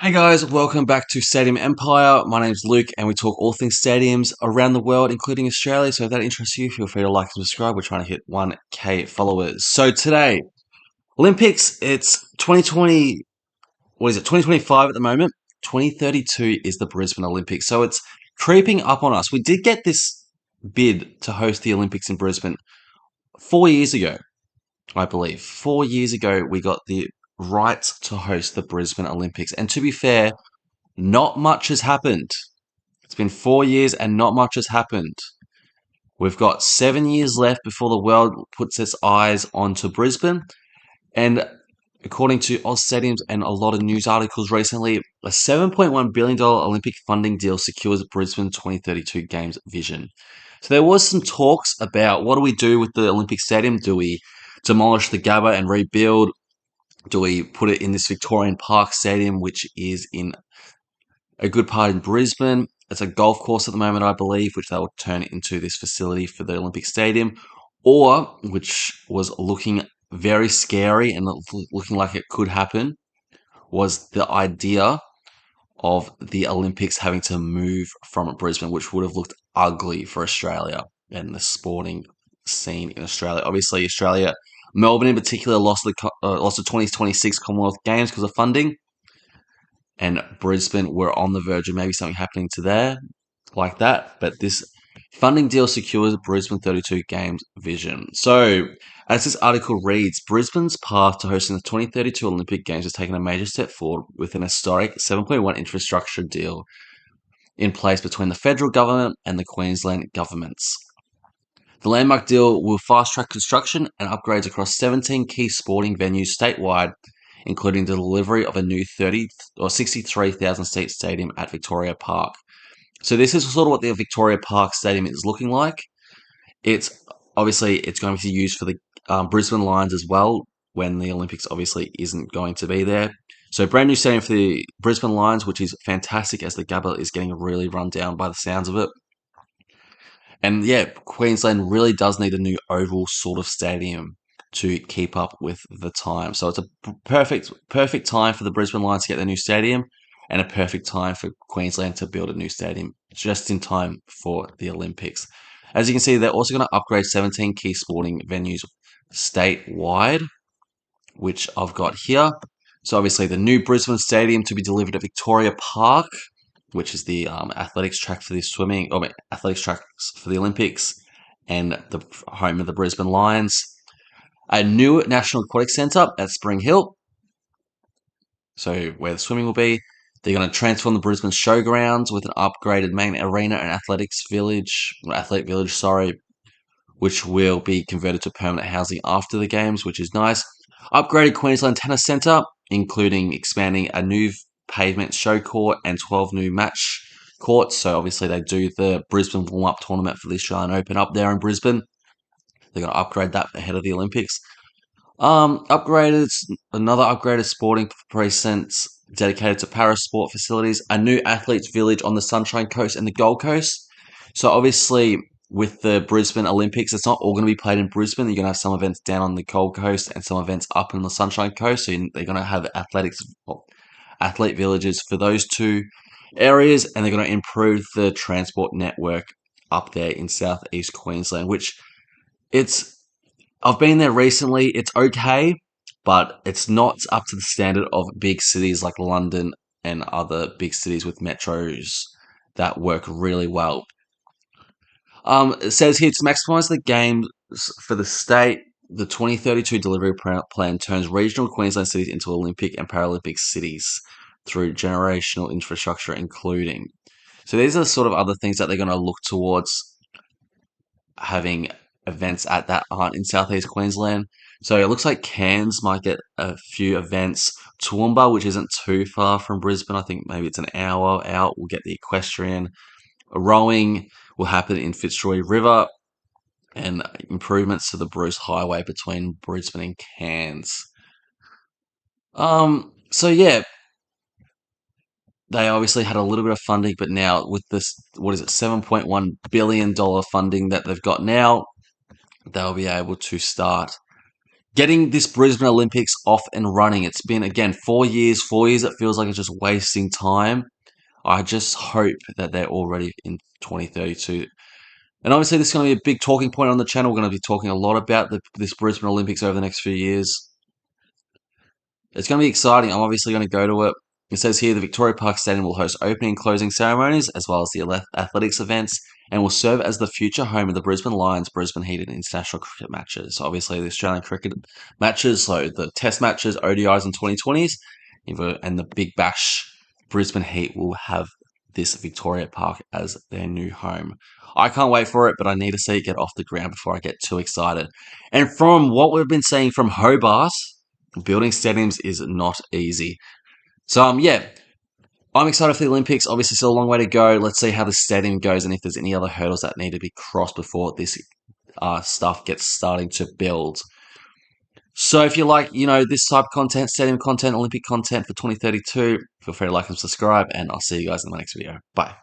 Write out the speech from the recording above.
Hey guys, welcome back to Stadium Empire. My name's Luke and we talk all things stadiums around the world, including Australia. So if that interests you, feel free to like and subscribe. We're trying to hit 1K followers. So today, Olympics, it's 2020, what is it, 2025 at the moment? 2032 is the Brisbane Olympics. So it's creeping up on us. We did get this bid to host the Olympics in Brisbane 4 years ago, I believe. 4 years ago, we got the right to host the Brisbane Olympics. And to be fair, not much has happened. It's been 4 years and not much has happened. We've got 7 years left before the world puts its eyes onto Brisbane. And according to Oz Stadiums and a lot of news articles recently, a $7.1 billion Olympic funding deal secures Brisbane 2032 Games vision. So there was some talks about what do we do with the Olympic Stadium? Do we demolish the Gabba and rebuild? Do we put it in this Victorian Park Stadium, which is in a good part in Brisbane? It's a golf course at the moment, I believe, which they will turn into this facility for the Olympic Stadium, or which was looking very scary and looking like it could happen, was the idea of the Olympics having to move from Brisbane, which would have looked ugly for Australia and the sporting scene in Australia. Obviously, Australia, Melbourne in particular, lost the 2026 Commonwealth Games because of funding, and Brisbane were on the verge of maybe something happening to there like that. But this funding deal secures Brisbane 32 Games vision. So, as this article reads, Brisbane's path to hosting the 2032 Olympic Games has taken a major step forward with an historic 7.1 infrastructure deal in place between the federal government and the Queensland governments. The landmark deal will fast-track construction and upgrades across 17 key sporting venues statewide, including the delivery of a new 30 or 63,000 seat stadium at Victoria Park. So this is sort of what the Victoria Park Stadium is looking like. It's obviously it's going to be used for the Brisbane Lions as well when the Olympics obviously isn't going to be there. So brand new stadium for the Brisbane Lions, which is fantastic as the Gabba is getting really run down by the sounds of it. And yeah, Queensland really does need a new oval sort of stadium to keep up with the time. So it's a perfect time for the Brisbane Lions to get their new stadium, and a perfect time for Queensland to build a new stadium just in time for the Olympics. As you can see, they're also going to upgrade 17 key sporting venues statewide, which I've got here. So obviously the new Brisbane Stadium to be delivered at Victoria Park, which is the athletics track for the athletics tracks for the Olympics, and the home of the Brisbane Lions. A new National Aquatic Centre at Spring Hill, so where the swimming will be. They're going to transform the Brisbane Showgrounds with an upgraded main arena and athletic village, which will be converted to permanent housing after the games, which is nice. Upgraded Queensland Tennis Centre, including expanding a new pavement show court and 12 new match courts. So obviously they do the Brisbane warm-up tournament for the Australian Open up there in Brisbane. They're going to upgrade that ahead of the Olympics. Another upgraded sporting precinct dedicated to para sport facilities, a new athletes village on the Sunshine Coast and the Gold Coast. So obviously with the Brisbane Olympics, it's not all going to be played in Brisbane. You're going to have some events down on the Gold Coast and some events up in the Sunshine Coast. So they're going to have athlete villages for those two areas, and they're going to improve the transport network up there in southeast Queensland, which I've been there recently. It's okay, but it's not up to the standard of big cities like London and other big cities with metros that work really well. It says here to maximise the games for the state, the 2032 delivery plan turns regional Queensland cities into Olympic and Paralympic cities through generational infrastructure, including. So these are the sort of other things that they're going to look towards having events at that aren't in southeast Queensland. So it looks like Cairns might get a few events. Toowoomba, which isn't too far from Brisbane, I think maybe it's an hour out, will get the equestrian. Rowing will happen in Fitzroy River, and improvements to the Bruce Highway between Brisbane and Cairns. So yeah, they obviously had a little bit of funding, but now with this, what is it, $7.1 billion funding that they've got now, they'll be able to start getting this Brisbane Olympics off and running. It's been, again, 4 years. 4 years, it feels like it's just wasting time. I just hope that they're all ready in 2032. And obviously, this is going to be a big talking point on the channel. We're going to be talking a lot about this Brisbane Olympics over the next few years. It's going to be exciting. I'm obviously going to go to it. It says here the Victoria Park Stadium will host opening and closing ceremonies as well as the athletics events and will serve as the future home of the Brisbane Lions Brisbane Heat and international cricket matches. So obviously, the Australian cricket matches, so the test matches, ODIs and 2020s, and the Big Bash Brisbane Heat will have this Victoria Park as their new home. I can't wait for it, but I need to see it get off the ground before I get too excited. And from what we've been saying from Hobart, building stadiums is not easy. So, yeah, I'm excited for the Olympics. Obviously, still a long way to go. Let's see how the stadium goes and if there's any other hurdles that need to be crossed before this stuff gets starting to build. So, if you like, this type of content, stadium content, Olympic content for 2032, feel free to like and subscribe, and I'll see you guys in the next video. Bye.